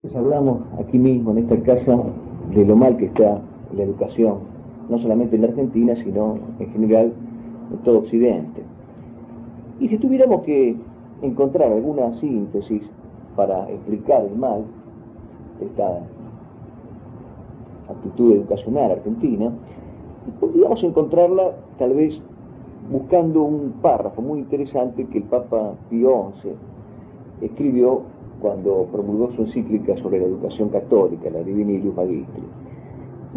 Pues hablamos aquí mismo, en esta casa, de lo mal que está la educación, no solamente en la Argentina, sino en general en todo Occidente. Y si tuviéramos que encontrar alguna síntesis para explicar el mal de esta actitud educacional argentina, podríamos encontrarla tal vez buscando un párrafo muy interesante que el Papa Pío XI escribió cuando promulgó su encíclica sobre la educación católica, la Divini Ilius Magistri.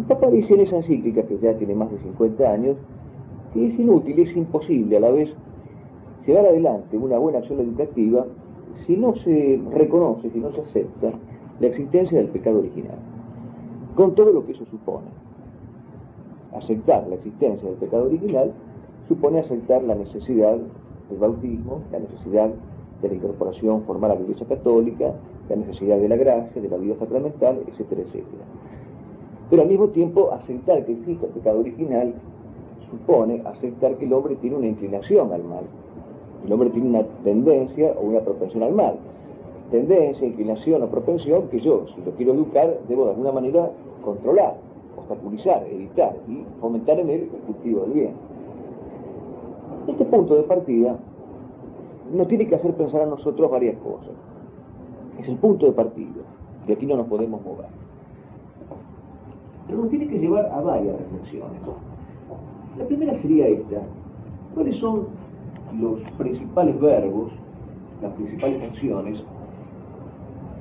El Papa dice en esa encíclica, que ya tiene más de 50 años, que es inútil, es imposible a la vez llevar adelante una buena acción educativa si no se reconoce, si no se acepta la existencia del pecado original, con todo lo que eso supone. Aceptar la existencia del pecado original supone aceptar la necesidad del bautismo, la necesidad de la incorporación formal a la Iglesia Católica, la necesidad de la gracia, de la vida sacramental, etcétera, etcétera. Pero al mismo tiempo, aceptar que existe el pecado original supone aceptar que el hombre tiene una inclinación al mal. El hombre tiene una tendencia o una propensión al mal. Tendencia, inclinación o propensión que yo, si lo quiero educar, debo de alguna manera controlar, obstaculizar, evitar y fomentar en él el cultivo del bien. Este punto de partida nos tiene que hacer pensar a nosotros varias cosas. Es el punto de partida, de aquí no nos podemos mover. Pero nos tiene que llevar a varias reflexiones. La primera sería esta: ¿cuáles son los principales verbos, las principales acciones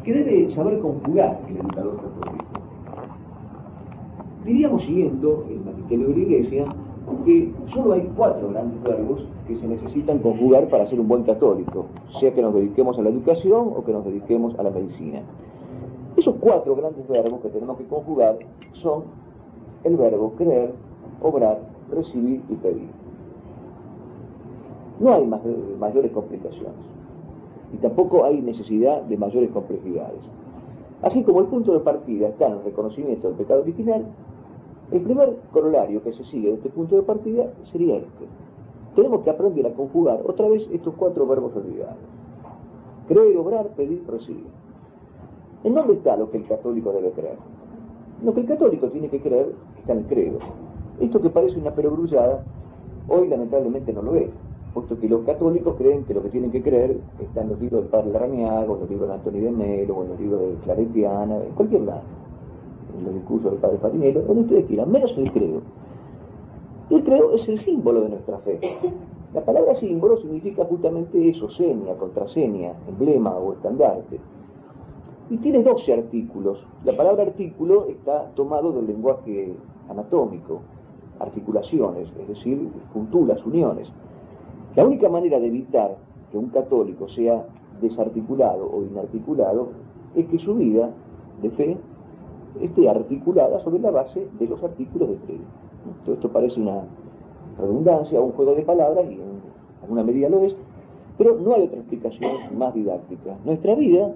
que debe saber conjugar el educador católico? Diríamos, siguiendo el magisterio de la Iglesia, que solo hay 4 grandes verbos que se necesitan conjugar para ser un buen católico, sea que nos dediquemos a la educación o que nos dediquemos a la medicina. Esos 4 grandes verbos que tenemos que conjugar son el verbo creer, obrar, recibir y pedir. No hay mayores complicaciones y tampoco hay necesidad de mayores complejidades. Así como el punto de partida está en el reconocimiento del pecado original, el primer corolario que se sigue de este punto de partida sería este: tenemos que aprender a conjugar otra vez estos 4 verbos olvidados: creer, obrar, pedir, recibir. ¿En dónde está lo que el católico debe creer? Lo que el católico tiene que creer está en el credo. Esto que parece una perogrullada, hoy lamentablemente no lo es, puesto que los católicos creen que lo que tienen que creer está en los libros del padre Larrañaga, en los libros de Antonio de Melo, o en los libros de Claretiana, en cualquier lado, en los discursos del padre Farinello, donde ustedes quieran, menos en el credo. El credo es el símbolo de nuestra fe. La palabra símbolo significa justamente eso: seña, contraseña, emblema o estandarte. Y tiene 12 artículos. La palabra artículo está tomado del lenguaje anatómico: articulaciones, es decir, puntulas, uniones. La única manera de evitar que un católico sea desarticulado o inarticulado es que su vida de fe esté articulada sobre la base de los artículos de credo. Todo esto parece una redundancia o un juego de palabras, y en alguna medida lo es, pero no hay otra explicación más didáctica. Nuestra vida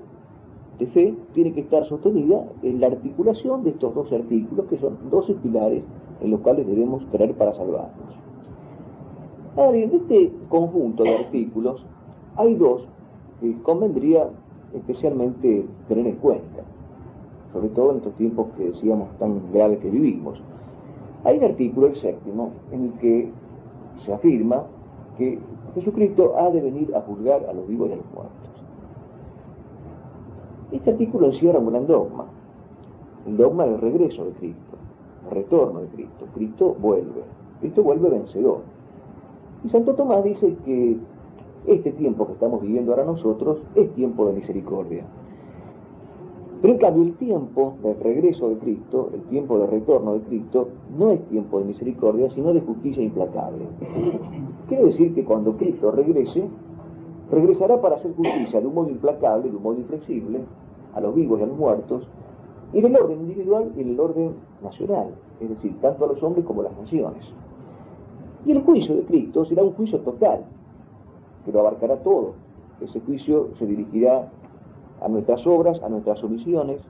de fe tiene que estar sostenida en la articulación de estos 12 artículos, que son 12 pilares en los cuales debemos creer para salvarnos. Ahora bien, de este conjunto de artículos hay 2 que convendría especialmente tener en cuenta, sobre todo en estos tiempos que decíamos tan graves que vivimos. Hay un artículo, el 7º, en el que se afirma que Jesucristo ha de venir a juzgar a los vivos y a los muertos. Este artículo encierra un gran dogma: el dogma del regreso de Cristo, el retorno de Cristo. Cristo vuelve vencedor. Y Santo Tomás dice que este tiempo que estamos viviendo ahora nosotros es tiempo de misericordia. Pero en cambio el tiempo del regreso de Cristo, el tiempo de retorno de Cristo, no es tiempo de misericordia, sino de justicia implacable. Quiere decir que cuando Cristo regrese, regresará para hacer justicia de un modo implacable, de un modo inflexible, a los vivos y a los muertos, y en el orden individual y en el orden nacional, es decir, tanto a los hombres como a las naciones. Y el juicio de Cristo será un juicio total, que lo abarcará todo. Ese juicio se dirigirá a nuestras obras, a nuestras omisiones,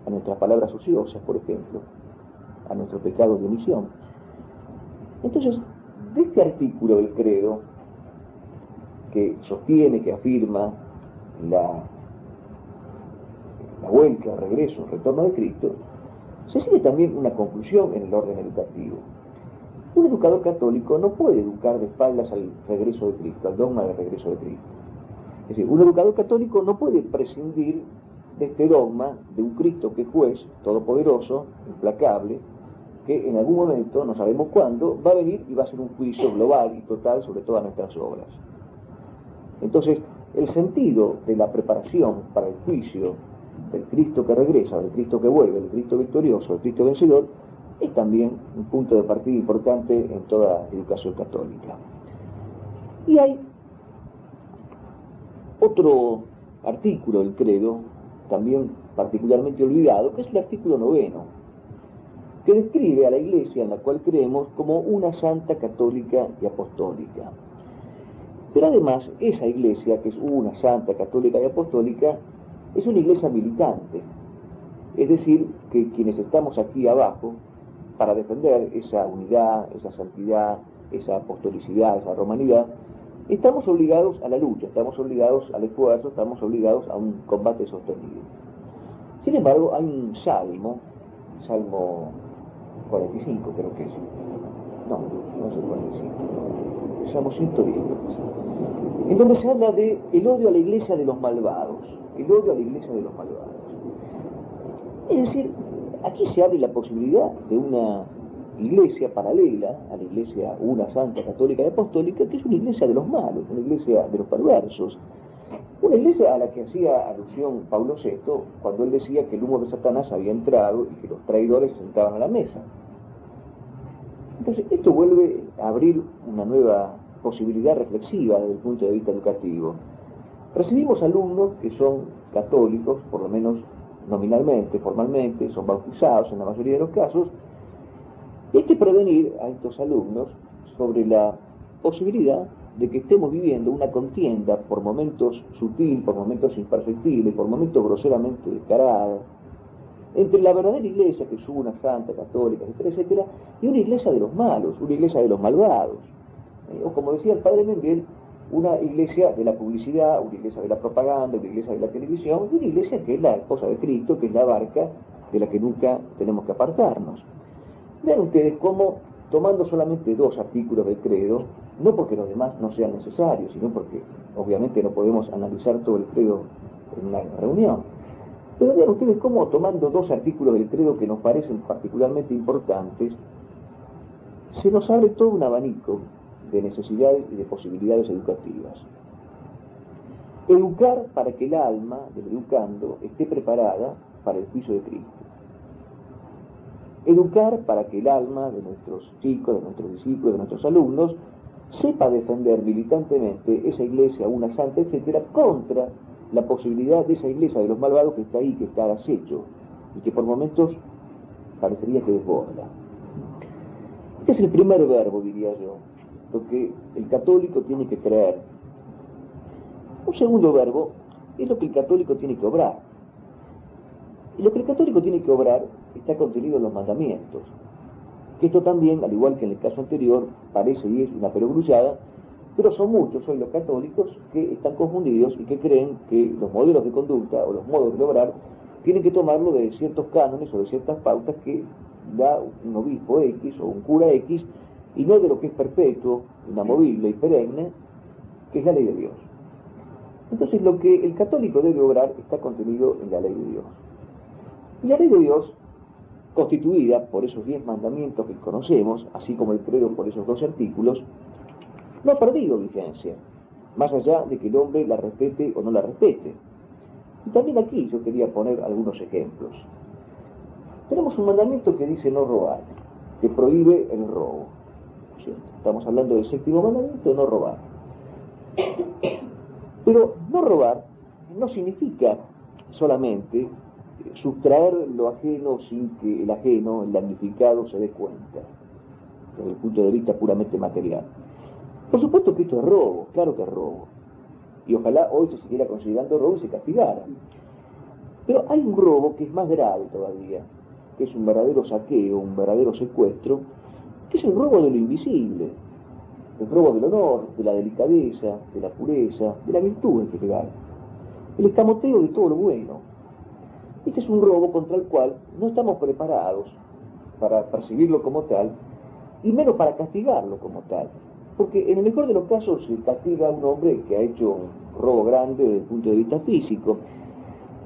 a nuestras palabras ociosas, por ejemplo, a nuestros pecados de omisión. Entonces, de este artículo del credo, que sostiene, que afirma la la vuelta, el regreso, el retorno de Cristo, se sigue también una conclusión en el orden educativo. Un educador católico no puede educar de espaldas al regreso de Cristo, al dogma del regreso de Cristo. Es decir, un educador católico no puede prescindir de este dogma de un Cristo que es juez, todopoderoso, implacable, que en algún momento, no sabemos cuándo, va a venir y va a hacer un juicio global y total sobre todas nuestras obras. Entonces, el sentido de la preparación para el juicio del Cristo que regresa, del Cristo que vuelve, del Cristo victorioso, del Cristo vencedor, es también un punto de partida importante en toda educación católica. Y hay otro artículo del credo, también particularmente olvidado, que es el artículo 9, que describe a la Iglesia en la cual creemos como una santa, católica y apostólica. Pero además, esa Iglesia, que es una santa, católica y apostólica, es una Iglesia militante. Es decir, que quienes estamos aquí abajo, para defender esa unidad, esa santidad, esa apostolicidad, esa romanidad, estamos obligados a la lucha, estamos obligados al esfuerzo, estamos obligados a un combate sostenido. Sin embargo, hay un salmo, Salmo 45 creo que es, no es el 45, Salmo 110, en donde se habla de el odio a la iglesia de los malvados, el odio a la iglesia de los malvados. Es decir, aquí se abre la posibilidad de una iglesia paralela a la iglesia una santa, católica y apostólica, que es una iglesia de los malos, una iglesia de los perversos, una iglesia a la que hacía alusión Pablo VI cuando él decía que el humo de Satanás había entrado y que los traidores se sentaban a la mesa. Entonces, esto vuelve a abrir una nueva posibilidad reflexiva desde el punto de vista educativo. Recibimos alumnos que son católicos, por lo menos nominalmente, formalmente, son bautizados en la mayoría de los casos, y hay que prevenir a estos alumnos sobre la posibilidad de que estemos viviendo una contienda por momentos sutil, por momentos imperceptibles, por momentos groseramente descarada, entre la verdadera iglesia, que es una santa, católica, etcétera, etcétera, y una iglesia de los malos, una iglesia de los malvados. O como decía el padre Mendel, una iglesia de la publicidad, una iglesia de la propaganda, una iglesia de la televisión, y una iglesia que es la esposa de Cristo, que es la barca de la que nunca tenemos que apartarnos. Vean ustedes cómo, tomando solamente 2 artículos del credo, no porque los demás no sean necesarios, sino porque obviamente no podemos analizar todo el credo en una reunión, pero vean ustedes cómo, tomando 2 artículos del credo que nos parecen particularmente importantes, se nos abre todo un abanico de necesidades y de posibilidades educativas. Educar para que el alma del educando esté preparada para el juicio de Cristo. Educar para que el alma de nuestros chicos, de nuestros discípulos, de nuestros alumnos, sepa defender militantemente esa iglesia, una santa, etcétera, contra la posibilidad de esa iglesia de los malvados que está ahí, que está al acecho, y que por momentos parecería que desborda. Este es el primer verbo, diría yo, lo que el católico tiene que creer. Un segundo verbo es lo que el católico tiene que obrar. Y lo que el católico tiene que obrar está contenido en los mandamientos. Que esto también, al igual que en el caso anterior, parece y es una perogrullada, pero son muchos hoy los católicos que están confundidos y que creen que los modelos de conducta o los modos de obrar tienen que tomarlo de ciertos cánones o de ciertas pautas que da un obispo X o un cura X, y no de lo que es perpetuo, inamovible y perenne, que es la ley de Dios. Entonces, lo que el católico debe obrar está contenido en la ley de Dios. Y la ley de Dios, constituida por esos 10 mandamientos que conocemos, así como el credo por esos 2 artículos, no ha perdido vigencia, más allá de que el hombre la respete o no la respete. Y también aquí yo quería poner algunos ejemplos. Tenemos un mandamiento que dice no robar, que prohíbe el robo. ¿Cierto? Estamos hablando del 7º mandamiento de no robar. Pero no robar no significa solamente sustraer lo ajeno sin que el ajeno, el damnificado, se dé cuenta, desde el punto de vista puramente material. Por supuesto que esto es robo, claro que es robo, y ojalá hoy se siguiera considerando robo y se castigara. Pero hay un robo que es más grave todavía, que es un verdadero saqueo, un verdadero secuestro, que es el robo de lo invisible, el robo del honor, de la delicadeza, de la pureza, de la virtud en general, el escamoteo de todo lo bueno. Este es un robo contra el cual no estamos preparados para percibirlo como tal, y menos para castigarlo como tal. Porque en el mejor de los casos se castiga a un hombre que ha hecho un robo grande desde el punto de vista físico,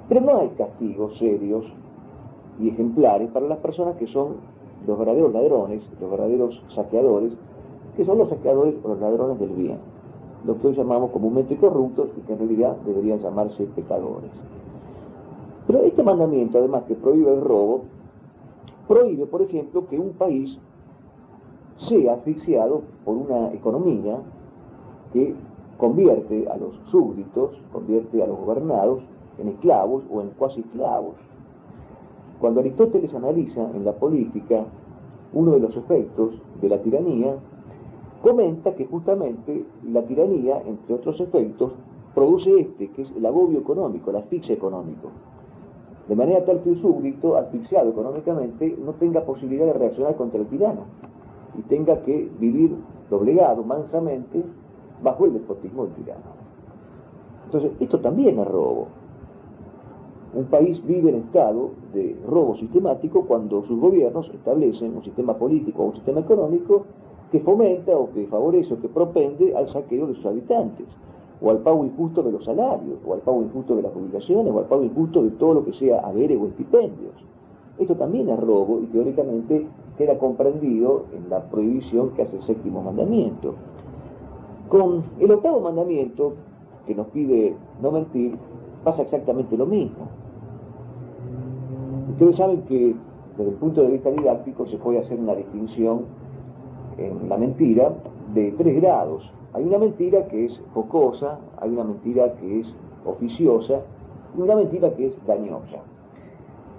pero no hay castigos serios y ejemplares para las personas que son los verdaderos ladrones, los verdaderos saqueadores, que son los saqueadores o los ladrones del bien, lo que hoy llamamos comúnmente corruptos y que en realidad deberían llamarse pecadores. Pero este mandamiento, además que prohíbe el robo, prohíbe, por ejemplo, que un país sea asfixiado por una economía que convierte a los súbditos, convierte a los gobernados en esclavos o en cuasi esclavos. Cuando Aristóteles analiza en la política uno de los efectos de la tiranía, comenta que justamente la tiranía, entre otros efectos, produce que es el agobio económico, el asfixia económico. De manera tal que un súbdito, asfixiado económicamente, no tenga posibilidad de reaccionar contra el tirano y tenga que vivir doblegado mansamente bajo el despotismo del tirano. Entonces, esto también es robo. Un país vive en estado de robo sistemático cuando sus gobiernos establecen un sistema político o un sistema económico que fomenta o que favorece o que propende al saqueo de sus habitantes, o al pago injusto de los salarios, o al pago injusto de las publicaciones, o al pago injusto de todo lo que sea haberes o estipendios. Esto también es robo y teóricamente queda comprendido en la prohibición que hace el séptimo mandamiento. Con el octavo mandamiento, que nos pide no mentir, pasa exactamente lo mismo. Ustedes saben que desde el punto de vista didáctico se puede hacer una distinción en la mentira de 3 grados. Hay una mentira que es jocosa, hay una mentira que es oficiosa y una mentira que es dañosa.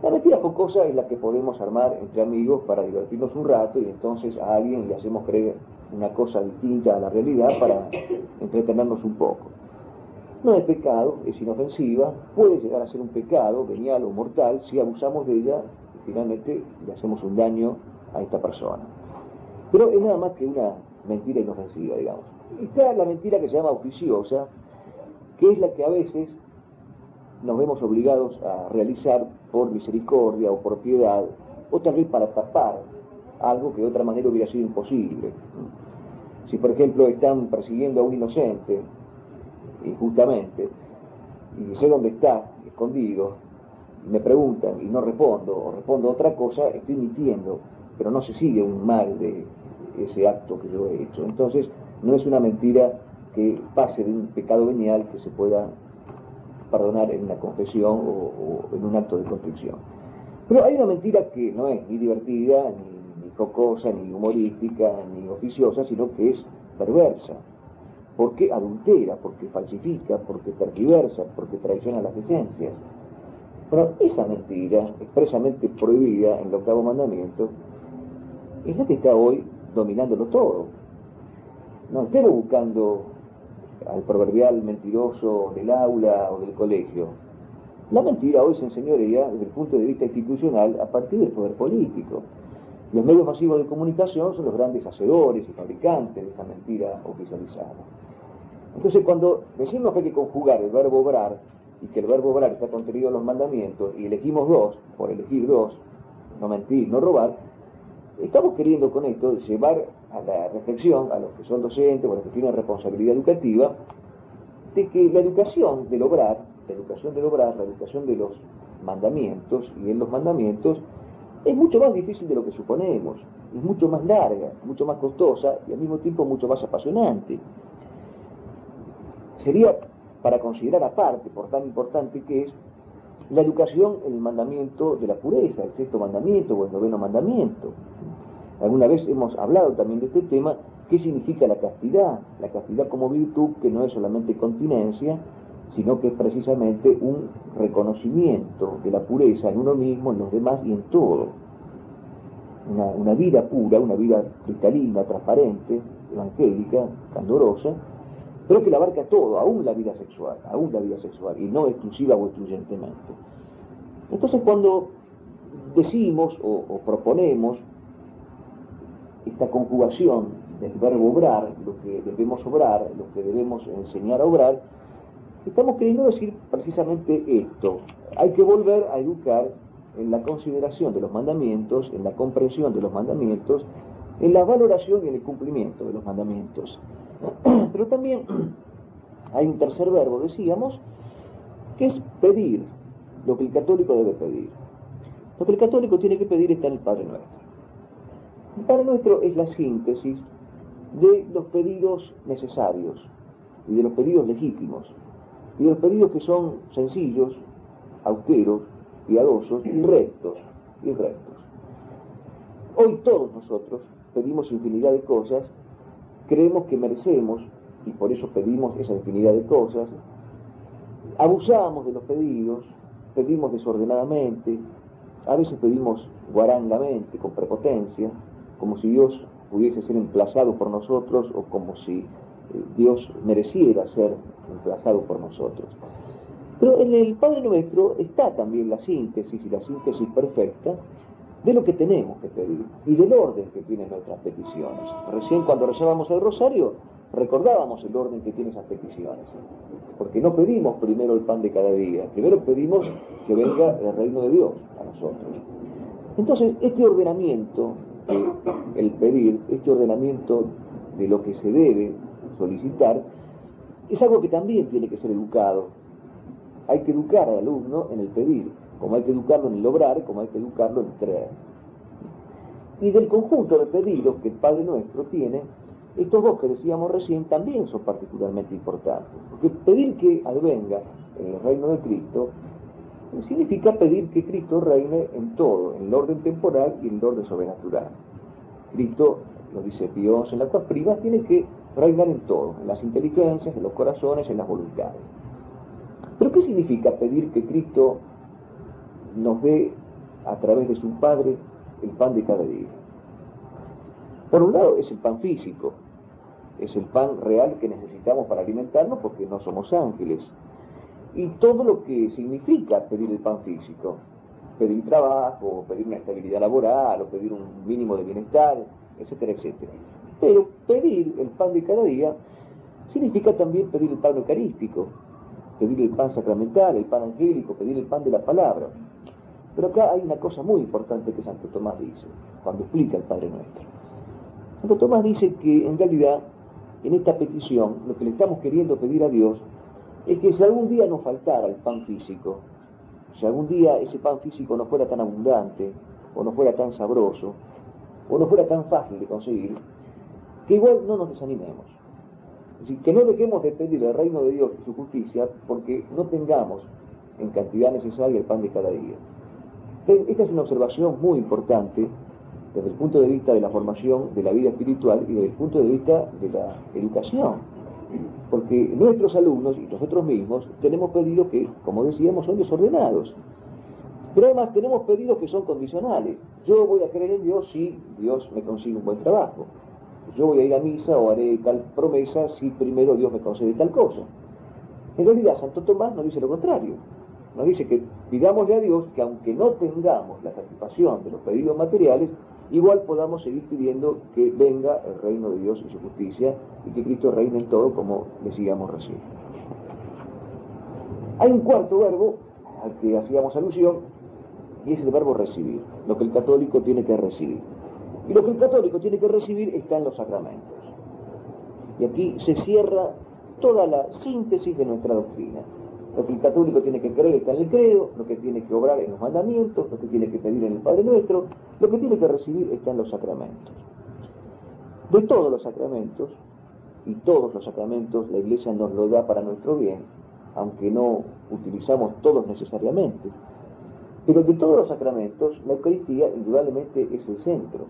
La mentira jocosa es la que podemos armar entre amigos para divertirnos un rato y entonces a alguien le hacemos creer una cosa distinta a la realidad para entretenernos un poco. No es pecado, es inofensiva, puede llegar a ser un pecado venial o mortal si abusamos de ella y finalmente le hacemos un daño a esta persona. Pero es nada más que una mentira inofensiva, digamos. Está la mentira que se llama oficiosa, que es la que a veces nos vemos obligados a realizar por misericordia o por piedad, o tal vez para tapar algo que de otra manera hubiera sido imposible. Si por ejemplo están persiguiendo a un inocente, injustamente, y sé dónde está, escondido, y me preguntan y no respondo, o respondo otra cosa, estoy mintiendo, pero no se sigue un mal de ese acto que yo he hecho. Entonces, no es una mentira que pase de un pecado venial que se pueda perdonar en una confesión o en un acto de contrición. Pero hay una mentira que no es ni divertida, ni jocosa, ni humorística, ni oficiosa, sino que es perversa, porque adultera, porque falsifica, porque tergiversa, porque traiciona las esencias. Bueno, esa mentira, expresamente prohibida en el octavo mandamiento, es la que está hoy dominándolo todo. No estemos buscando al proverbial mentiroso del aula o del colegio. La mentira hoy se enseñorea desde el punto de vista institucional a partir del poder político. Los medios masivos de comunicación son los grandes hacedores y fabricantes de esa mentira oficializada. Entonces, cuando decimos que hay que conjugar el verbo obrar y que el verbo obrar está contenido en los mandamientos y elegimos 2, por elegir 2, no mentir, no robar, estamos queriendo con esto llevar a la reflexión a los que son docentes o a los que tienen responsabilidad educativa de que la educación del obrar, la educación de los mandamientos y en los mandamientos es mucho más difícil de lo que suponemos, es mucho más larga, mucho más costosa y al mismo tiempo mucho más apasionante. Sería para considerar aparte, por tan importante que es, la educación en el mandamiento de la pureza, el sexto mandamiento o el noveno mandamiento. Alguna vez hemos hablado también de este tema, qué significa la castidad como virtud que no es solamente continencia, sino que es precisamente un reconocimiento de la pureza en uno mismo, en los demás y en todo. Una vida pura, una vida cristalina, transparente, evangélica, candorosa, pero que la abarca todo, aún la vida sexual, y no exclusiva o excluyentemente. Entonces, cuando decimos o proponemos esta conjugación del verbo obrar, lo que debemos obrar, lo que debemos enseñar a obrar, estamos queriendo decir precisamente esto. Hay que volver a educar en la consideración de los mandamientos, en la comprensión de los mandamientos, en la valoración y en el cumplimiento de los mandamientos. Pero también hay un tercer verbo, decíamos, que es pedir lo que el católico debe pedir. Lo que el católico tiene que pedir está en el Padre Nuestro. El Padre Nuestro es la síntesis de los pedidos necesarios y de los pedidos legítimos y de los pedidos que son sencillos, austeros, piadosos y rectos. Hoy todos nosotros pedimos infinidad de cosas, creemos que merecemos y por eso pedimos esa infinidad de cosas, abusamos de los pedidos, pedimos desordenadamente, a veces pedimos guarangamente, con prepotencia, como si Dios pudiese ser emplazado por nosotros o como si Dios mereciera ser emplazado por nosotros. Pero en el Padre Nuestro está también la síntesis, y la síntesis perfecta, de lo que tenemos que pedir y del orden que tienen nuestras peticiones. Recién cuando rezábamos el rosario, recordábamos el orden que tiene esas peticiones. Porque no pedimos primero el pan de cada día, primero pedimos que venga el reino de Dios a nosotros. Entonces, este ordenamiento, el pedir, este ordenamiento de lo que se debe solicitar, es algo que también tiene que ser educado. Hay que educar al alumno en el pedir, como hay que educarlo en el obrar, como hay que educarlo en el creer. Y del conjunto de pedidos que el Padre Nuestro tiene, estos dos que decíamos recién también son particularmente importantes. Porque pedir que advenga el reino de Cristo significa pedir que Cristo reine en todo, en el orden temporal y en el orden sobrenatural. Cristo, lo dice Pío XI en la Quas Primas, tiene que reinar en todo, en las inteligencias, en los corazones, en las voluntades. ¿Pero qué significa pedir que Cristo nos dé, a través de su Padre, el pan de cada día? Por un lado es el pan físico, es el pan real que necesitamos para alimentarnos porque no somos ángeles. Y todo lo que significa pedir el pan físico, pedir trabajo, pedir una estabilidad laboral, o pedir un mínimo de bienestar, etcétera, etcétera. Pero pedir el pan de cada día significa también pedir el pan eucarístico, pedir el pan sacramental, el pan angélico, pedir el pan de la palabra. Pero acá hay una cosa muy importante que Santo Tomás dice, cuando explica el Padre Nuestro. Santo Tomás dice que en realidad, en esta petición, lo que le estamos queriendo pedir a Dios es que si algún día nos faltara el pan físico, si algún día ese pan físico no fuera tan abundante, o no fuera tan sabroso, o no fuera tan fácil de conseguir, que igual no nos desanimemos. Es decir, que no dejemos de pedir el reino de Dios y su justicia porque no tengamos en cantidad necesaria el pan de cada día. Esta es una observación muy importante desde el punto de vista de la formación de la vida espiritual y desde el punto de vista de la educación. Porque nuestros alumnos y nosotros mismos tenemos pedidos que, como decíamos, son desordenados. Pero además tenemos pedidos que son condicionales. Yo voy a creer en Dios si Dios me consigue un buen trabajo. Yo voy a ir a misa o haré tal promesa si primero Dios me concede tal cosa. En realidad Santo Tomás nos dice lo contrario. Nos dice que pidámosle a Dios que aunque no tengamos la satisfacción de los pedidos materiales, igual podamos seguir pidiendo que venga el reino de Dios y su justicia y que Cristo reine en todo, como decíamos recién. Hay un cuarto verbo al que hacíamos alusión y es el verbo recibir, lo que el católico tiene que recibir. Y lo que el católico tiene que recibir está en los sacramentos. Y aquí se cierra toda la síntesis de nuestra doctrina. Lo que el católico tiene que creer está en el credo, lo que tiene que obrar en los mandamientos, lo que tiene que pedir en el Padre Nuestro, lo que tiene que recibir está en los sacramentos. De todos los sacramentos, y todos los sacramentos la Iglesia nos lo da para nuestro bien, aunque no utilizamos todos necesariamente, pero de todos los sacramentos la Eucaristía indudablemente es el centro.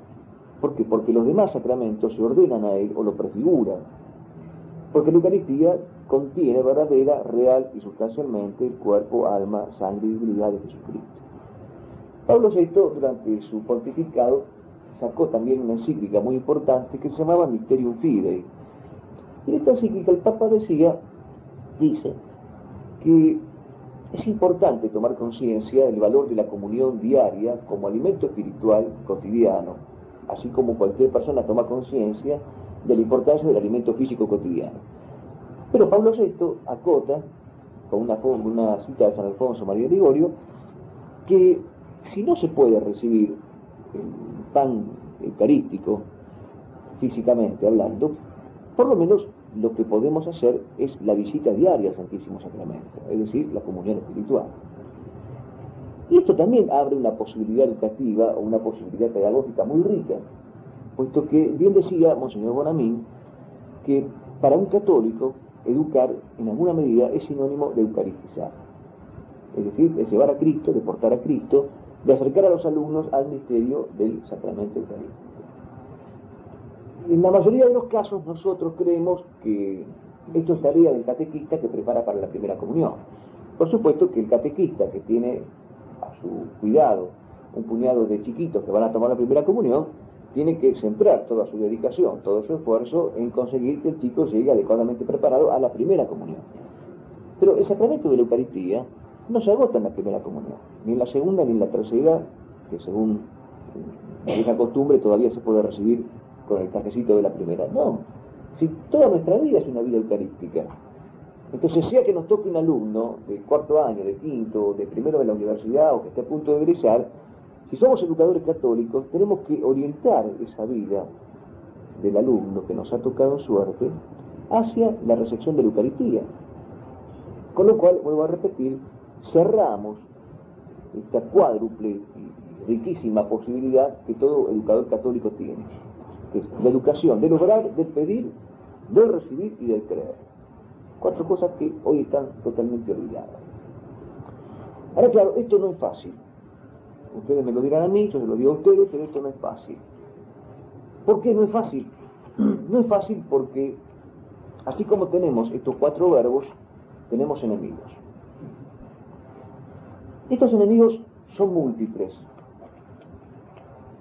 ¿Por qué? Porque los demás sacramentos se ordenan a él o lo prefiguran. Porque la Eucaristía contiene verdadera, real y sustancialmente el cuerpo, alma, sangre y divinidad de Jesucristo. Pablo VI, durante su pontificado, sacó también una encíclica muy importante que se llamaba Mysterium Fidei. Y en esta encíclica el Papa dice que es importante tomar conciencia del valor de la comunión diaria como alimento espiritual cotidiano, así como cualquier persona toma conciencia de la importancia del alimento físico cotidiano. Pero Pablo VI acota con una cita de San Alfonso María Ligorio, que si no se puede recibir el pan eucarístico, físicamente hablando, por lo menos lo que podemos hacer es la visita diaria al Santísimo Sacramento, es decir, la comunión espiritual. Y esto también abre una posibilidad educativa o una posibilidad pedagógica muy rica, puesto que bien decía Monseñor Bonamín que para un católico educar en alguna medida es sinónimo de eucaristizar, es decir, de llevar a Cristo, de portar a Cristo, de acercar a los alumnos al misterio del sacramento eucarístico. En la mayoría de los casos nosotros creemos que esto es tarea del catequista que prepara para la primera comunión. Por supuesto que el catequista que tiene a su cuidado un puñado de chiquitos que van a tomar la primera comunión, tiene que centrar toda su dedicación, todo su esfuerzo en conseguir que el chico llegue adecuadamente preparado a la primera comunión. Pero el sacramento de la Eucaristía no se agota en la primera comunión, ni en la segunda ni en la tercera, que según la vieja costumbre todavía se puede recibir con el cafecito de la primera. No, si toda nuestra vida es una vida eucarística. Entonces, sea que nos toque un alumno de cuarto año, de quinto, de primero de la universidad o que esté a punto de egresar, si somos educadores católicos, tenemos que orientar esa vida del alumno que nos ha tocado suerte hacia la recepción de la Eucaristía. Con lo cual, vuelvo a repetir, cerramos esta cuádruple y riquísima posibilidad que todo educador católico tiene, que es la educación del obrar, del pedir, del recibir y del creer. 4 cosas que hoy están totalmente olvidadas. Ahora, claro, esto no es fácil. Ustedes me lo dirán a mí, yo se lo digo a ustedes, pero esto no es fácil. ¿Por qué no es fácil? No es fácil porque, así como tenemos estos 4 verbos, tenemos enemigos. Estos enemigos son múltiples,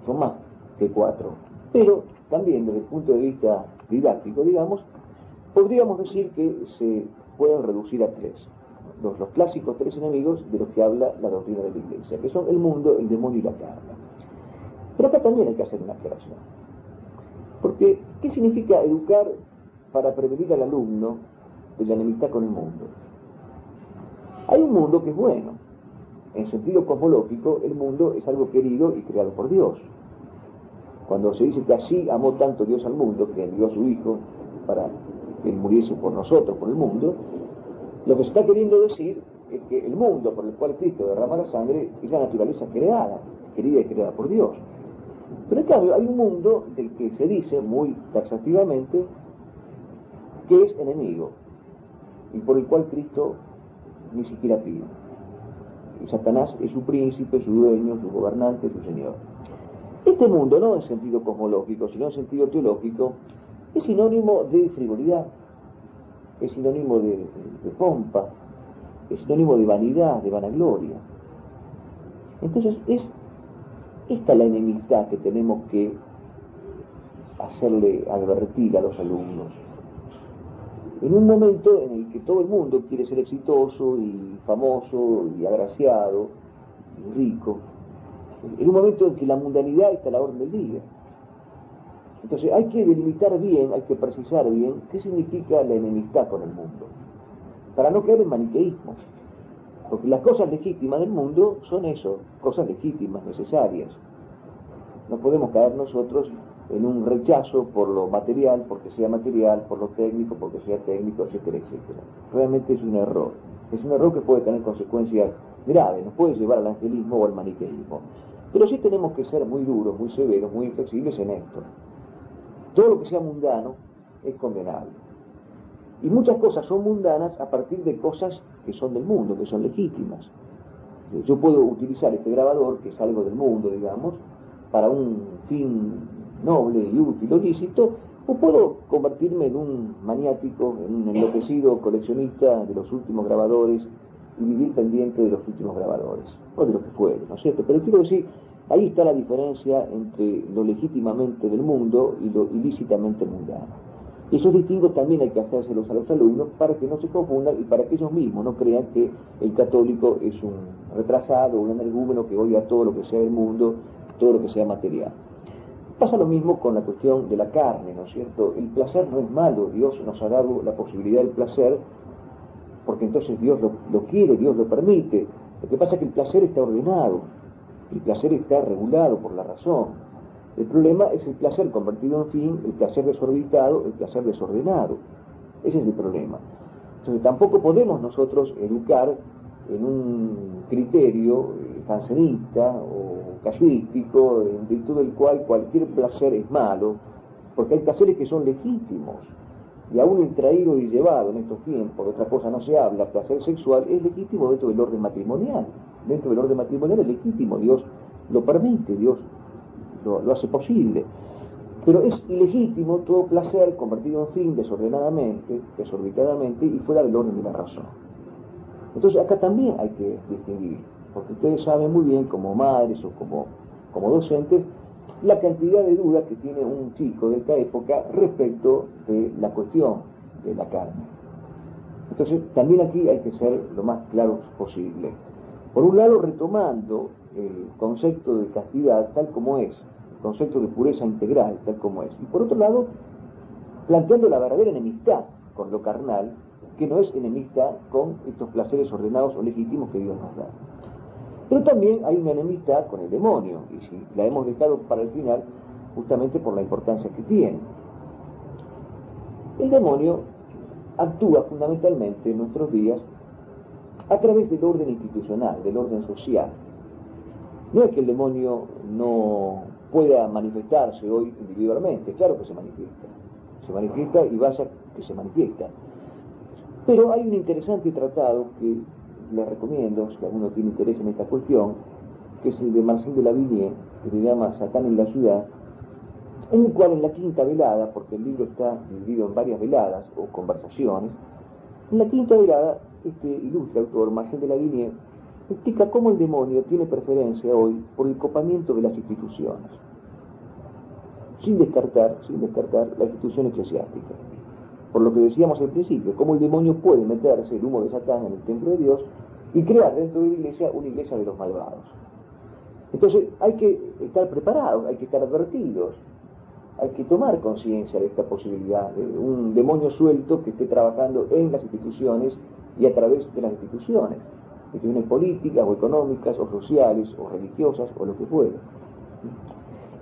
son más que 4, pero también desde el punto de vista didáctico, digamos, podríamos decir que se pueden reducir a 3. Los clásicos 3 enemigos de los que habla la doctrina de la Iglesia, que son el mundo, el demonio y la carne. Pero acá también hay que hacer una aclaración. Porque, ¿qué significa educar para prevenir al alumno de la enemistad con el mundo? Hay un mundo que es bueno. En sentido cosmológico, el mundo es algo querido y creado por Dios. Cuando se dice que así amó tanto Dios al mundo, que envió a su Hijo para que Él muriese por nosotros, por el mundo, lo que se está queriendo decir es que el mundo por el cual Cristo derrama la sangre es la naturaleza creada, querida y creada por Dios. Pero en cambio hay un mundo del que se dice muy taxativamente que es enemigo y por el cual Cristo ni siquiera pide. Y Satanás es su príncipe, su dueño, su gobernante, su señor. Este mundo, no en sentido cosmológico, sino en sentido teológico, es sinónimo de frivolidad, es sinónimo de pompa, es sinónimo de vanidad, de vanagloria. Entonces es esta la enemistad que tenemos que hacerle advertir a los alumnos. En un momento en el que todo el mundo quiere ser exitoso y famoso y agraciado y rico, en un momento en que la mundanidad está a la orden del día. Entonces hay que delimitar bien, hay que precisar bien qué significa la enemistad con el mundo, para no caer en maniqueísmo. Porque las cosas legítimas del mundo son eso, cosas legítimas, necesarias. No podemos caer nosotros en un rechazo por lo material, porque sea material, por lo técnico, porque sea técnico, etcétera, etcétera. Realmente es un error que puede tener consecuencias graves, nos puede llevar al angelismo o al maniqueísmo. Pero sí tenemos que ser muy duros, muy severos, muy inflexibles en esto. Todo lo que sea mundano es condenable. Y muchas cosas son mundanas a partir de cosas que son del mundo, que son legítimas. Yo puedo utilizar este grabador, que es algo del mundo, digamos, para un fin noble y útil o lícito, o puedo convertirme en un maniático, en un enloquecido coleccionista de los últimos grabadores y vivir pendiente de los últimos grabadores, o de lo que fuere, ¿no es cierto? Pero quiero decir, ahí está la diferencia entre lo legítimamente del mundo y lo ilícitamente mundano. Esos distingos también hay que hacérselos a los alumnos para que no se confundan y para que ellos mismos no crean que el católico es un retrasado, un energúmeno que odia todo lo que sea del mundo, todo lo que sea material. Pasa lo mismo con la cuestión de la carne, ¿no es cierto? El placer no es malo, Dios nos ha dado la posibilidad del placer porque entonces Dios lo quiere, Dios lo permite. Lo que pasa es que el placer está ordenado, el placer está regulado por la razón. El problema es el placer convertido en fin, el placer desorbitado, el placer desordenado. Ese es el problema. Entonces tampoco podemos nosotros educar en un criterio jansenista o casuístico, en virtud del cual cualquier placer es malo, porque hay placeres que son legítimos. Y aún el traído y llevado en estos tiempos, de otra cosa no se habla, placer sexual es legítimo dentro del orden matrimonial. Dentro del orden matrimonial es legítimo, Dios lo permite, Dios lo hace posible. Pero es ilegítimo todo placer convertido en fin desordenadamente, desorbitadamente y fuera del orden de la razón. Entonces acá también hay que distinguir, porque ustedes saben muy bien como madres o como docentes, la cantidad de dudas que tiene un chico de esta época respecto de la cuestión de la carne. Entonces también aquí hay que ser lo más claros posible. Por un lado, retomando el concepto de castidad tal como es, el concepto de pureza integral tal como es, y por otro lado, planteando la verdadera enemistad con lo carnal, que no es enemistad con estos placeres ordenados o legítimos que Dios nos da. Pero también hay una enemistad con el demonio, y si la hemos dejado para el final, justamente por la importancia que tiene. El demonio actúa fundamentalmente en nuestros días a través del orden institucional, del orden social. No es que el demonio no pueda manifestarse hoy individualmente, claro que se manifiesta y vaya que se manifiesta. Pero hay un interesante tratado que les recomiendo, si alguno tiene interés en esta cuestión, que es el de Marcel de Lavigné, que se llama Satán en la ciudad, en el cual en la quinta velada, porque el libro está dividido en varias veladas o conversaciones, en la quinta velada este ilustre autor, Marcel de Lavigné, explica cómo el demonio tiene preferencia hoy por el copamiento de las instituciones, sin descartar la institución eclesiástica. Por lo que decíamos al principio, cómo el demonio puede meterse el humo de Satán en el templo de Dios y crear dentro de la iglesia una iglesia de los malvados. Entonces hay que estar preparados, hay que estar advertidos, hay que tomar conciencia de esta posibilidad de un demonio suelto que esté trabajando en las instituciones y a través de las instituciones políticas o económicas o sociales o religiosas o lo que fuera.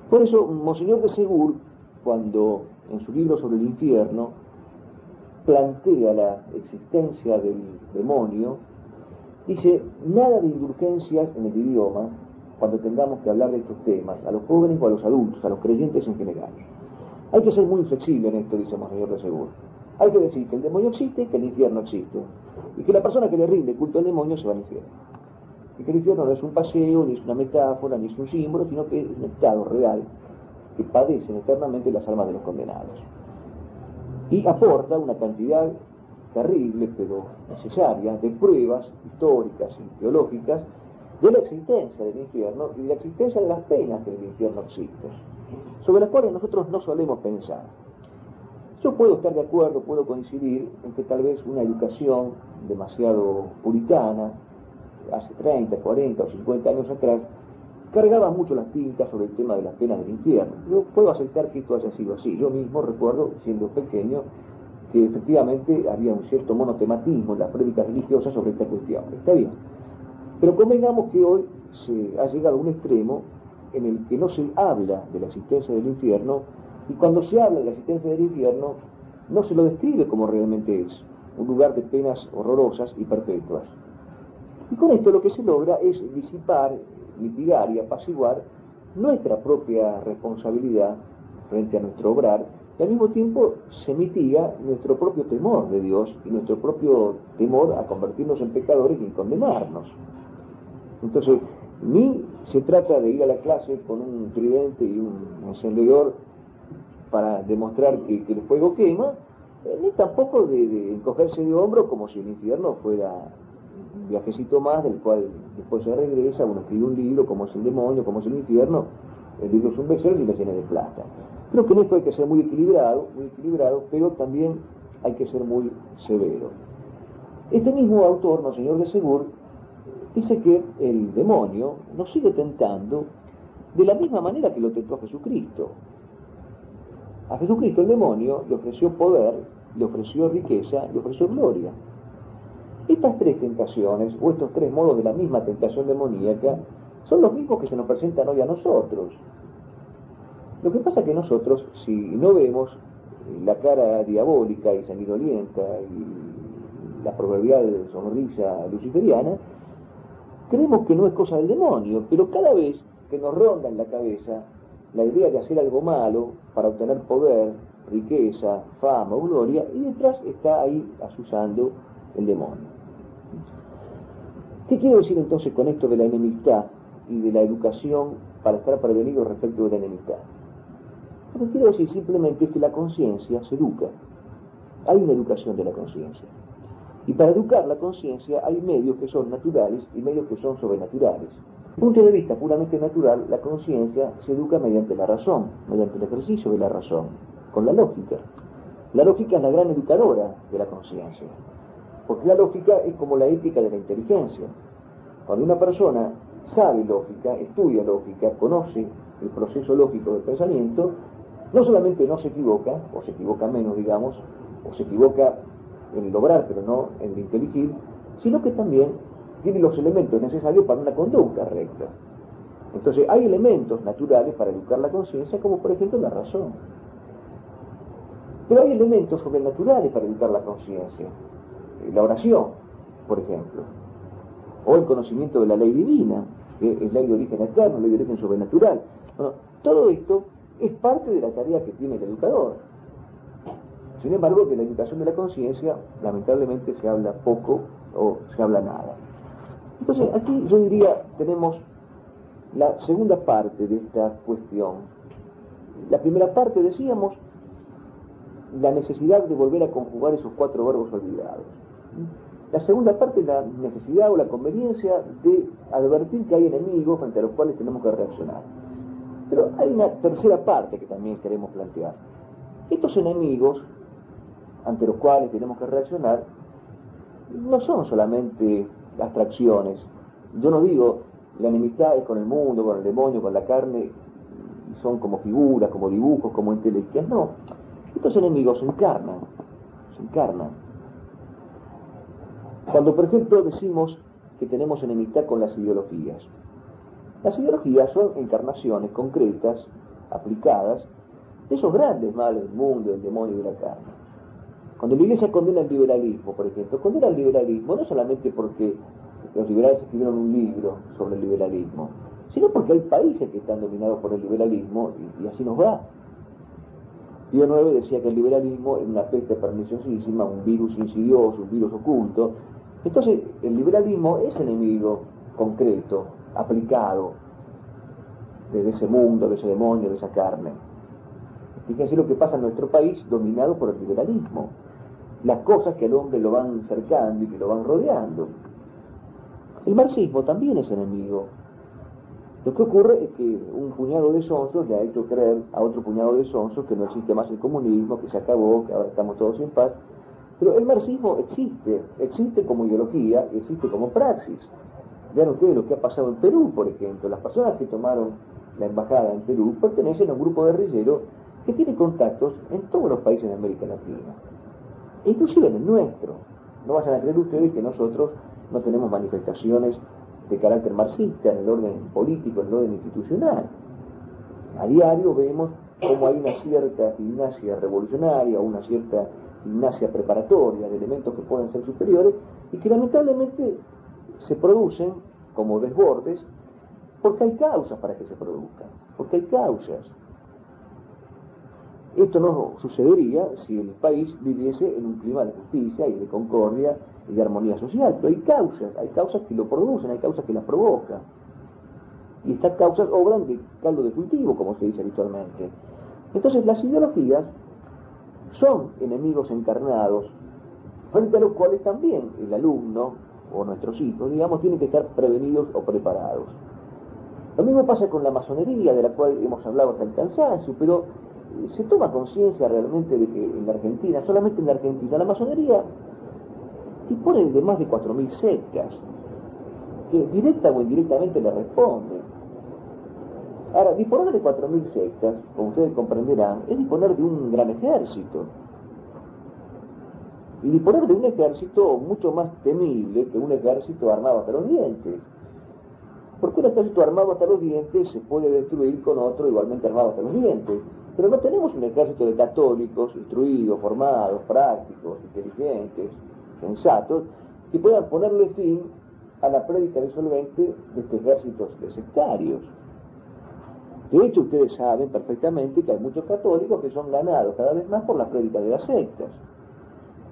Por eso Monseñor de Segur, cuando en su libro sobre el infierno plantea la existencia del demonio, dice: nada de indulgencias en el idioma cuando tengamos que hablar de estos temas, a los jóvenes o a los adultos, a los creyentes en general. Hay que ser muy flexible en esto, dice Monseñor de Segur. Hay que decir que el demonio existe, que el infierno existe, y que la persona que le rinde culto al demonio se va al infierno. Y que el infierno no es un paseo, ni es una metáfora, ni es un símbolo, sino que es un estado real que padecen eternamente las almas de los condenados. Y aporta una cantidad terrible, pero necesaria, de pruebas históricas y teológicas de la existencia del infierno y de la existencia de las penas que en el infierno existen, sobre las cuales nosotros no solemos pensar. Yo puedo estar de acuerdo, puedo coincidir en que tal vez una educación demasiado puritana, hace 30, 40 o 50 años atrás, cargaba mucho las tintas sobre el tema de las penas del infierno. Yo puedo aceptar que esto haya sido así. Yo mismo recuerdo, siendo pequeño, que efectivamente había un cierto monotematismo en las prédicas religiosas sobre esta cuestión. Está bien. Pero convengamos que hoy se ha llegado a un extremo en el que no se habla de la existencia del infierno, y cuando se habla de la existencia del infierno no se lo describe como realmente es, un lugar de penas horrorosas y perpetuas. Y con esto lo que se logra es disipar, mitigar y apaciguar nuestra propia responsabilidad frente a nuestro obrar, y al mismo tiempo se mitiga nuestro propio temor de Dios y nuestro propio temor a convertirnos en pecadores y en condenarnos. Entonces, ni se trata de ir a la clase con un tridente y un encendedor para demostrar que el fuego quema, ni tampoco de encogerse de hombro como si el infierno fuera un viajecito más del cual después se regresa, uno escribe un libro, como es el demonio, como es el infierno, el libro es un bestseller y lo llena de plata. Creo que en esto hay que ser muy equilibrado, pero también hay que ser muy severo. Este mismo autor, Monseñor de Segur, dice que el demonio nos sigue tentando de la misma manera que lo tentó a Jesucristo. A Jesucristo el demonio le ofreció poder, le ofreció riqueza, le ofreció gloria. Estas tres tentaciones, o estos tres modos de la misma tentación demoníaca, son los mismos que se nos presentan hoy a nosotros. Lo que pasa es que nosotros, si no vemos la cara diabólica y sanguinolienta y la proverbial sonrisa luciferiana, creemos que no es cosa del demonio, pero cada vez que nos ronda en la cabeza la idea de hacer algo malo para obtener poder, riqueza, fama o gloria, y detrás está ahí asusando el demonio. ¿Qué quiero decir entonces con esto de la enemistad y de la educación para estar prevenidos respecto de la enemistad? Lo que quiero decir simplemente es que la conciencia se educa. Hay una educación de la conciencia. Y para educar la conciencia hay medios que son naturales y medios que son sobrenaturales. Desde el punto de vista puramente natural, la conciencia se educa mediante la razón, mediante el ejercicio de la razón, con la lógica. La lógica es la gran educadora de la conciencia, porque la lógica es como la ética de la inteligencia. Cuando una persona sabe lógica, estudia lógica, conoce el proceso lógico del pensamiento, no solamente no se equivoca, o se equivoca menos, digamos, o se equivoca en el obrar, pero no en el inteligir, sino que también tiene los elementos necesarios para una conducta recta. Entonces hay elementos naturales para educar la conciencia, como por ejemplo la razón. Pero hay elementos sobrenaturales para educar la conciencia. La oración, por ejemplo, o el conocimiento de la ley divina, que es ley de origen eterno, ley de origen sobrenatural. Bueno, todo esto es parte de la tarea que tiene el educador. Sin embargo, de la educación de la conciencia, lamentablemente se habla poco o se habla nada. Entonces, aquí yo diría, tenemos la segunda parte de esta cuestión. La primera parte, decíamos, la necesidad de volver a conjugar esos cuatro verbos olvidados. La segunda parte, la necesidad o la conveniencia de advertir que hay enemigos frente a los cuales tenemos que reaccionar. Pero hay una tercera parte que también queremos plantear. Estos enemigos ante los cuales tenemos que reaccionar no son solamente abstracciones. Yo no digo la enemistad es con el mundo, con el demonio, con la carne, son como figuras, como dibujos, como entelequias. No, estos enemigos se encarnan. Cuando, por ejemplo, decimos que tenemos enemistad con las ideologías son encarnaciones concretas, aplicadas, de esos grandes males del mundo, del demonio y de la carne. Cuando la Iglesia condena el liberalismo, por ejemplo, condena el liberalismo no solamente porque los liberales escribieron un libro sobre el liberalismo, sino porque hay países que están dominados por el liberalismo y así nos va. Pío IX decía que el liberalismo es una peste perniciosísima, un virus insidioso, un virus oculto. Entonces, el liberalismo es enemigo concreto, aplicado, de ese mundo, de ese demonio, de esa carne. Fíjense lo que pasa en nuestro país, dominado por el liberalismo. Las cosas que al hombre lo van cercando y que lo van rodeando. El marxismo también es enemigo. Lo que ocurre es que un puñado de sonsos le ha hecho creer a otro puñado de sonsos que no existe más el comunismo, que se acabó, que ahora estamos todos en paz. Pero el marxismo existe como ideología, existe como praxis. Vean ustedes lo que ha pasado en Perú, por ejemplo. Las personas que tomaron la embajada en Perú pertenecen a un grupo guerrillero que tiene contactos en todos los países de América Latina, inclusive en el nuestro. No vayan a creer ustedes que nosotros no tenemos manifestaciones de carácter marxista en el orden político, en el orden institucional. A diario vemos cómo hay una cierta gimnasia revolucionaria, una cierta gimnasia preparatoria de elementos que pueden ser superiores y que lamentablemente se producen como desbordes porque hay causas para que se produzcan, porque hay causas. Esto no sucedería si el país viviese en un clima de justicia y de concordia y de armonía social, pero hay causas que lo producen, hay causas que las provocan. Y estas causas obran de caldo de cultivo, como se dice habitualmente. Entonces las ideologías son enemigos encarnados, frente a los cuales también el alumno o nuestros hijos, digamos, tienen que estar prevenidos o preparados. Lo mismo pasa con la masonería, de la cual hemos hablado hasta el cansancio, pero se toma conciencia realmente de que en la Argentina, solamente en la Argentina, la masonería dispone de más de 4.000 sectas, que directa o indirectamente le responden. Ahora, disponer de 4.000 sectas, como ustedes comprenderán, es disponer de un gran ejército. y disponer de un ejército mucho más temible que un ejército armado hasta los dientes. Porque un ejército armado hasta los dientes se puede destruir con otro igualmente armado hasta los dientes. Pero no tenemos un ejército de católicos, instruidos, formados, prácticos, inteligentes, sensatos, que puedan ponerle fin a la prédica disolvente de este ejército de sectarios. De hecho, ustedes saben perfectamente que hay muchos católicos que son ganados cada vez más por la prédica de las sectas.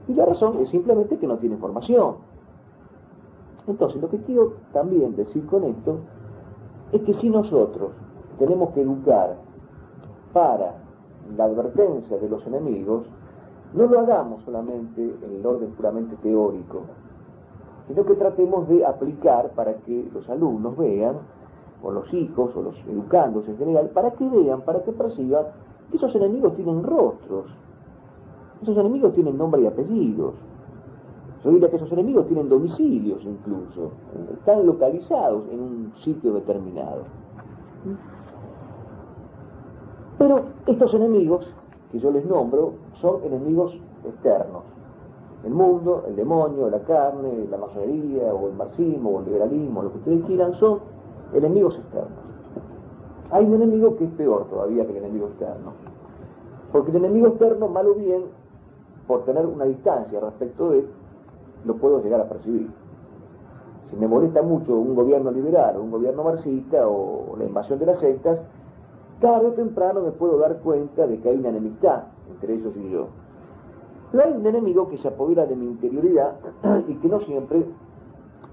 Y la razón es simplemente que no tienen formación. Entonces, lo que quiero también decir con esto es que si nosotros tenemos que educar para la advertencia de los enemigos, no lo hagamos solamente en el orden puramente teórico, sino que tratemos de aplicar para que los alumnos vean, o los hijos, o los educandos en general, para que vean, para que perciban que esos enemigos tienen rostros, esos enemigos tienen nombre y apellidos. Yo diría que esos enemigos tienen domicilios incluso, están localizados en un sitio determinado. Pero estos enemigos que yo les nombro son enemigos externos. El mundo, el demonio, la carne, la masonería, o el marxismo, o el liberalismo, lo que ustedes quieran, son enemigos externos. Hay un enemigo que es peor todavía que el enemigo externo. Porque el enemigo externo, mal o bien, por tener una distancia respecto de él, lo puedo llegar a percibir. Si me molesta mucho un gobierno liberal, o un gobierno marxista, o la invasión de las sectas, tarde o temprano me puedo dar cuenta de que hay una enemistad entre ellos y yo. Pero hay un enemigo que se apodera de mi interioridad y que no siempre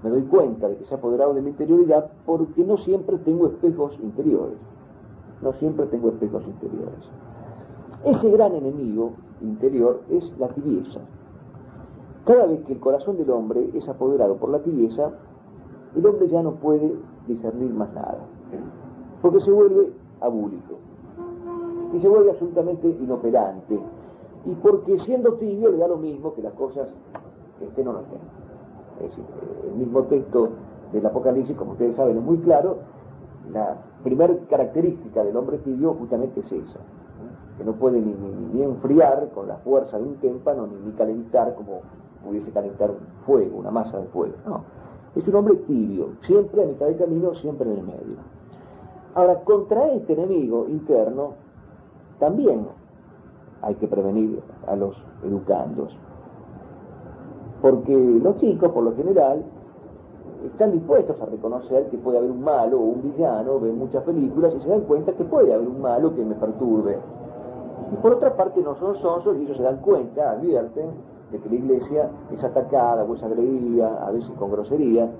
me doy cuenta de que se ha apoderado de mi interioridad, porque no siempre tengo espejos interiores. No siempre tengo espejos interiores. Ese gran enemigo interior es la tibieza. Cada vez que el corazón del hombre es apoderado por la tibieza, el hombre ya no puede discernir más nada, porque se vuelve abúlico y se vuelve absolutamente inoperante, y porque siendo tibio le da lo mismo que las cosas estén o no estén. Es decir, el mismo texto del Apocalipsis, como ustedes saben, es muy claro. La primera característica del hombre tibio justamente es esa, que no puede ni enfriar con la fuerza de un témpano, ni calentar como pudiese calentar un fuego, una masa de fuego. No, es un hombre tibio, siempre a mitad de camino, siempre en el medio. Ahora, contra este enemigo interno también hay que prevenir a los educandos, porque los chicos, por lo general, están dispuestos a reconocer que puede haber un malo o un villano, ven muchas películas y se dan cuenta que puede haber un malo que me perturbe. Y por otra parte no son sonsos, y ellos se dan cuenta, advierten, de que la iglesia es atacada o es agredida, a veces con grosería,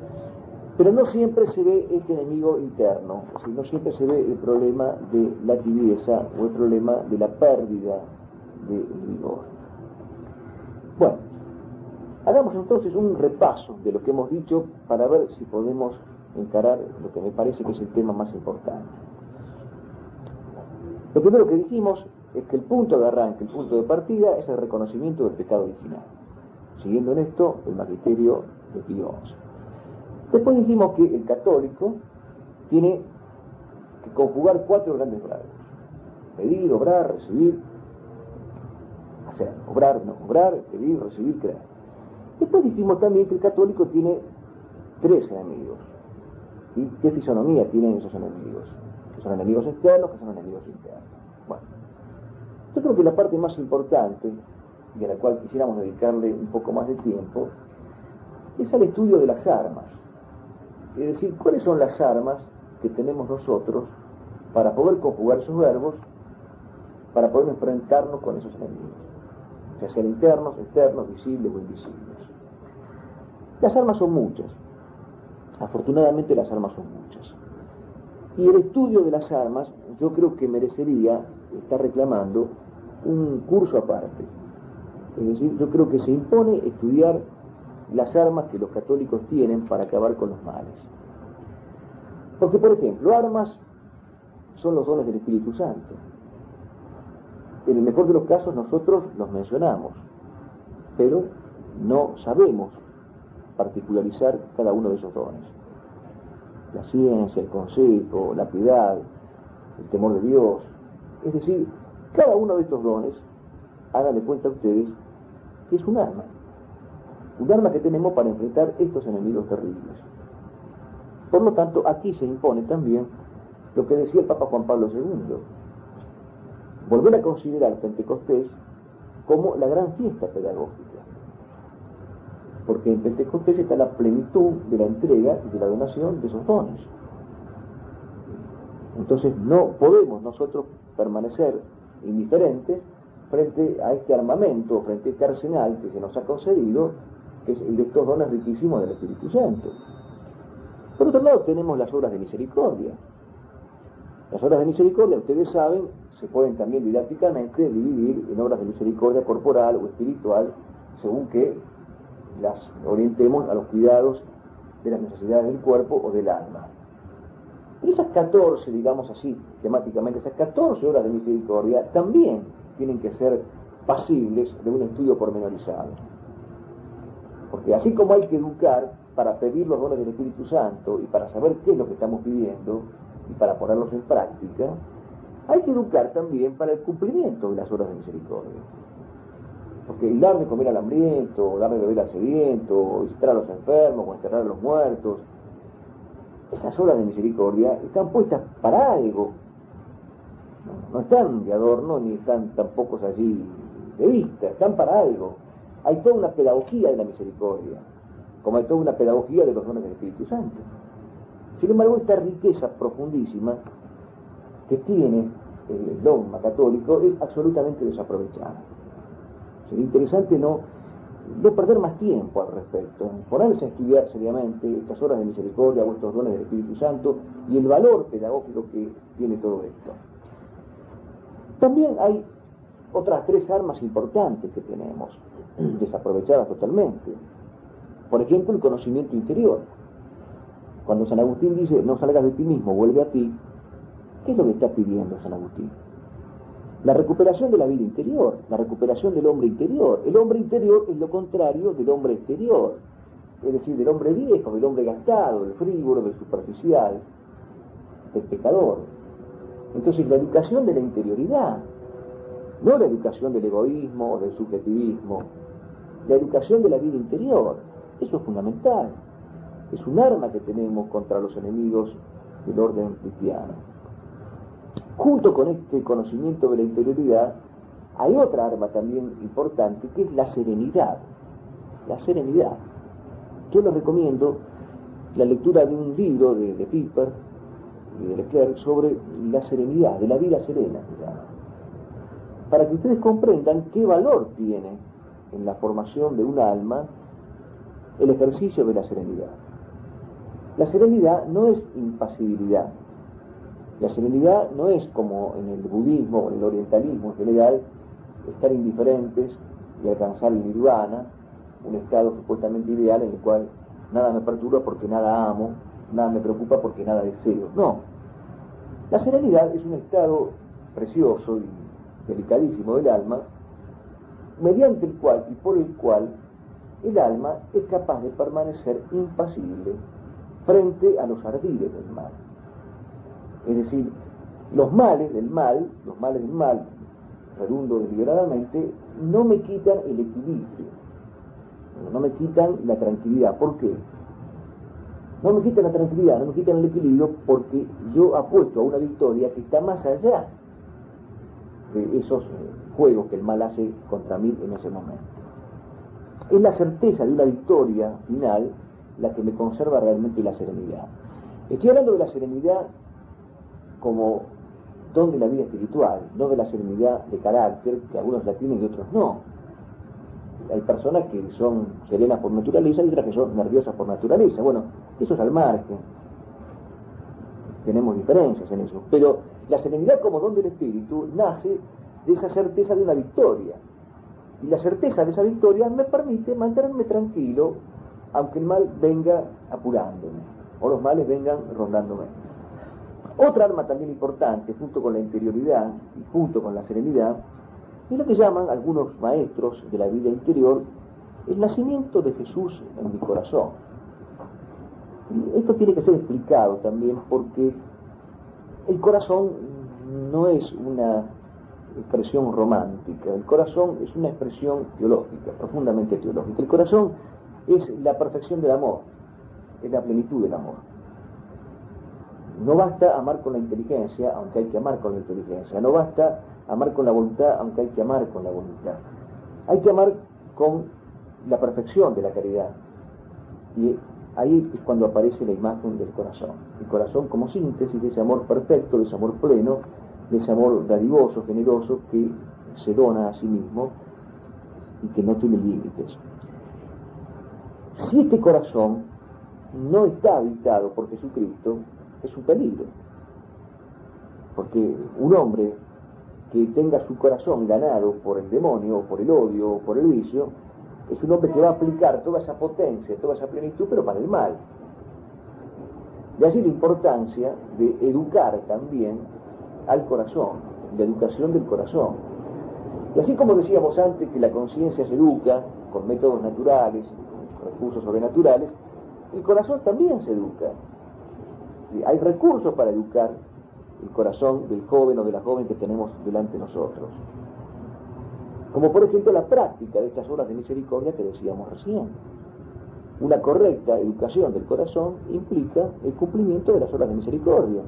pero no siempre se ve este enemigo interno, es decir, no siempre se ve el problema de la tibieza o el problema de la pérdida de vigor. Bueno, hagamos entonces un repaso de lo que hemos dicho para ver si podemos encarar lo que me parece que es el tema más importante. Lo primero que dijimos es que el punto de arranque, el punto de partida, es el reconocimiento del pecado original, siguiendo en esto el magisterio de Pío XI. Después dijimos que el católico tiene que conjugar 4 grandes verbos: pedir, obrar, recibir, hacer, obrar, no obrar, pedir, recibir, creer. Después dijimos también que el católico tiene 3 enemigos. ¿Y qué fisonomía tienen esos enemigos? Que son enemigos externos, que son enemigos internos. Bueno, yo creo que la parte más importante, y a la cual quisiéramos dedicarle un poco más de tiempo, es al estudio de las armas. Es decir, ¿cuáles son las armas que tenemos nosotros para poder conjugar esos verbos, para poder enfrentarnos con esos enemigos? Ya sean internos, externos, visibles o invisibles. Las armas son muchas. Afortunadamente las armas son muchas. Y el estudio de las armas yo creo que merecería estar reclamando un curso aparte. Es decir, yo creo que se impone estudiar las armas que los católicos tienen para acabar con los males. Porque, por ejemplo, armas son los dones del Espíritu Santo. En el mejor de los casos nosotros los mencionamos, pero no sabemos particularizar cada uno de esos dones. La ciencia, el consejo, la piedad, el temor de Dios. Es decir, cada uno de estos dones, háganle cuenta a ustedes, que es un arma. un arma que tenemos para enfrentar estos enemigos terribles. Por lo tanto, aquí se impone también lo que decía el Papa Juan Pablo II, volver a considerar Pentecostés como la gran fiesta pedagógica, porque en Pentecostés está la plenitud de la entrega y de la donación de esos dones. Entonces no podemos nosotros permanecer indiferentes frente a este armamento, frente a este arsenal que se nos ha concedido, que es el de estos dones riquísimos del Espíritu Santo. Por otro lado tenemos las obras de misericordia. Las obras de misericordia, ustedes saben, se pueden también didácticamente dividir en obras de misericordia corporal o espiritual, según que las orientemos a los cuidados de las necesidades del cuerpo o del alma. Pero esas 14, digamos así, temáticamente, esas 14 obras de misericordia también tienen que ser pasibles de un estudio pormenorizado. Porque así como hay que educar para pedir los dones del Espíritu Santo y para saber qué es lo que estamos pidiendo y para ponerlos en práctica, hay que educar también para el cumplimiento de las obras de misericordia. Porque el dar de comer al hambriento, o dar de beber al sediento, o visitar a los enfermos, o enterrar a los muertos, esas obras de misericordia están puestas para algo. No están de adorno, ni están tampoco allí de vista, están para algo. Hay toda una pedagogía de la misericordia, como hay toda una pedagogía de los dones del Espíritu Santo. Sin embargo, esta riqueza profundísima que tiene el dogma católico es absolutamente desaprovechada. Sería interesante no perder más tiempo al respecto, ponerse a estudiar seriamente estas obras de misericordia o estos dones del Espíritu Santo y el valor pedagógico que tiene todo esto. También hay otras 3 armas importantes que tenemos, desaprovechadas totalmente. Por ejemplo, el conocimiento interior. Cuando San Agustín dice, no salgas de ti mismo, vuelve a ti, ¿qué es lo que está pidiendo San Agustín? La recuperación de la vida interior, la recuperación del hombre interior. El hombre interior es lo contrario del hombre exterior, es decir, del hombre viejo, del hombre gastado, del frívolo, del superficial, del pecador. Entonces, la educación de la interioridad, no la educación del egoísmo o del subjetivismo, la educación de la vida interior, eso es fundamental. Es un arma que tenemos contra los enemigos del orden cristiano. Junto con este conocimiento de la interioridad, hay otra arma también importante, que es la serenidad. La serenidad. Yo les recomiendo la lectura de un libro de Piper y de Leclerc sobre la serenidad, de la vida serena, para que ustedes comprendan qué valor tiene en la formación de un alma el ejercicio de la serenidad. La serenidad no es impasibilidad. La serenidad no es como en el budismo o en el orientalismo en general, estar indiferentes y alcanzar el nirvana, un estado supuestamente ideal en el cual nada me perturba porque nada amo, nada me preocupa porque nada deseo. No. La serenidad es un estado precioso y delicadísimo del alma, mediante el cual y por el cual el alma es capaz de permanecer impasible frente a los ardires del mal. Es decir, los males del mal, redundo deliberadamente, no me quitan el equilibrio, no me quitan la tranquilidad. ¿Por qué? No me quitan la tranquilidad, no me quitan el equilibrio, porque yo apuesto a una victoria que está más allá de esos juegos que el mal hace contra mí en ese momento. Es la certeza de una victoria final la que me conserva realmente la serenidad. Estoy hablando de la serenidad como don de la vida espiritual, no de la serenidad de carácter, que algunos la tienen y otros no. Hay personas que son serenas por naturaleza y otras que son nerviosas por naturaleza. Bueno, eso es al margen. Tenemos diferencias en eso. Pero la serenidad como don del espíritu nace de esa certeza de una victoria. Y la certeza de esa victoria me permite mantenerme tranquilo, aunque el mal venga apurándome, o los males vengan rondándome. Otra arma también importante, junto con la interioridad y junto con la serenidad, es lo que llaman algunos maestros de la vida interior el nacimiento de Jesús en mi corazón. Y esto tiene que ser explicado también porque el corazón no es una expresión romántica, el corazón es una expresión teológica, profundamente teológica. El corazón es la perfección del amor, es la plenitud del amor. No basta amar con la inteligencia, aunque hay que amar con la inteligencia. No basta amar con la voluntad, aunque hay que amar con la voluntad. Hay que amar con la perfección de la caridad. Y ahí es cuando aparece la imagen del corazón. El corazón como síntesis de ese amor perfecto, de ese amor pleno, de ese amor dadivoso, generoso, que se dona a sí mismo y que no tiene límites. Si este corazón no está habitado por Jesucristo, es un peligro. Porque un hombre que tenga su corazón ganado por el demonio, o por el odio, o por el vicio, es un hombre que va a aplicar toda esa potencia, toda esa plenitud, pero para el mal. De allí la importancia de educar también al corazón, la educación del corazón. Y así como decíamos antes que la conciencia se educa con métodos naturales, con recursos sobrenaturales, el corazón también se educa. Hay recursos para educar el corazón del joven o de la joven que tenemos delante de nosotros. Como por ejemplo la práctica de estas obras de misericordia que decíamos recién. Una correcta educación del corazón implica el cumplimiento de las obras de misericordia.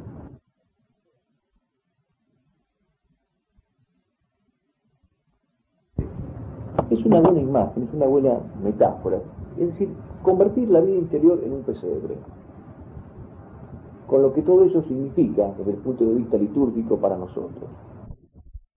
Es una buena imagen, es una buena metáfora. Es decir, convertir la vida interior en un pesebre. Con lo que todo eso significa desde el punto de vista litúrgico para nosotros.